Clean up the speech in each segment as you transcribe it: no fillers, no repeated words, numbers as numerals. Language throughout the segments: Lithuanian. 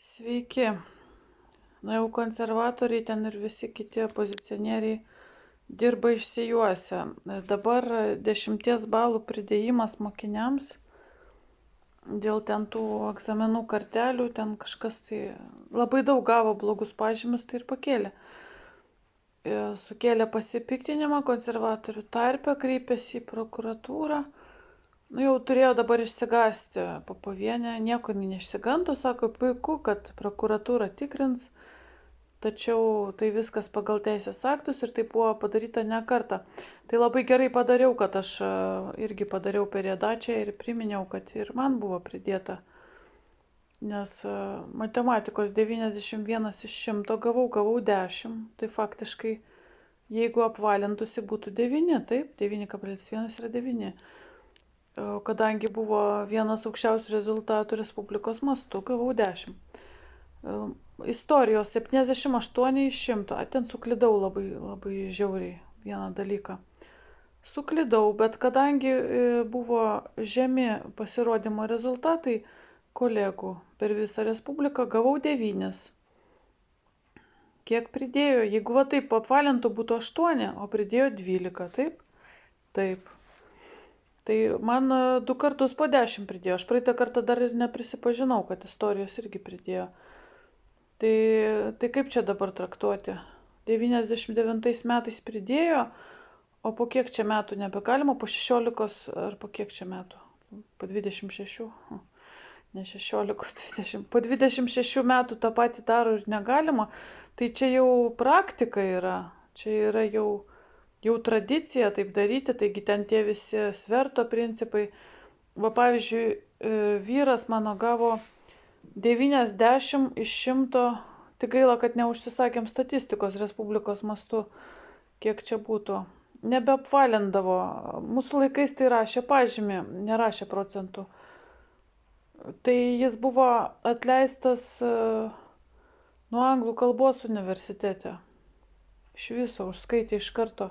Sveiki. Na jau konservatoriai ten ir visi kiti opozicionieriai dirba išsijuosę. Dabar 10 balų pridėjimas mokiniams dėl ten tų egzaminų kartelių, ten kažkas tai labai daug gavo blogus pažymius, tai ir pakėlė. Sukėlė pasipiktinimą konservatorių tarpe, kreipėsi į prokuratūrą. Nu jau turėjo dabar išsigąsti Popovienė, nieko neišsigando, sako, puiku, kad prokuratūra tikrins, tačiau tai viskas pagal teisės aktus ir tai buvo padaryta ne kartą. Tai labai gerai padariau, kad aš irgi padariau periodačią ir priminiau, kad ir man buvo pridėta. Nes matematikos 91 iš 100 gavau 10, tai faktiškai jeigu apvalintusi būtų 9, taip, 9,1 yra 9. Kadangi buvo vienas aukščiausių rezultatų Respublikos mastu, gavau 10. Istorijos 78 iš 100, ten suklydau labai žiauriai vieną dalyką. Suklydau, bet kadangi buvo žemi pasirodymo rezultatai kolegų per visą Respubliką, gavau 9. Kiek pridėjo? Jeigu va taip apvalintų būtų 8, o pridėjo 12, taip? Taip. Tai man 2 kartus po 10 pridėjo. Aš praeitą kartą dar ir neprisipažinau, kad istorijos irgi pridėjo. Tai kaip čia dabar traktuoti? 99 metais pridėjo, o po kiek čia metų nebegalima? Po 16 ar po kiek čia metų? Po 26? Ne 16, 20. Po 26 metų tą patį daro ir negalima. Tai čia jau praktika yra. Čia yra jau tradicija taip daryti, taigi ten tie visi sverto principai. Va pavyzdžiui, vyras mano gavo 90 iš 100, tik gaila, kad neužsisakėm statistikos Respublikos mastu, kiek čia būtų. Nebeapvalindavo. Mūsų laikais tai rašė pažymį, nerašė procentų. Tai jis buvo atleistas nuo anglų kalbos universitete. Iš viso užskaitė iš karto.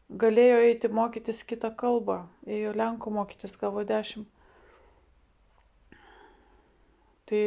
Galėjo eiti mokytis kitą kalbą. Ėjo lenkų mokytis, gavo 10. Tai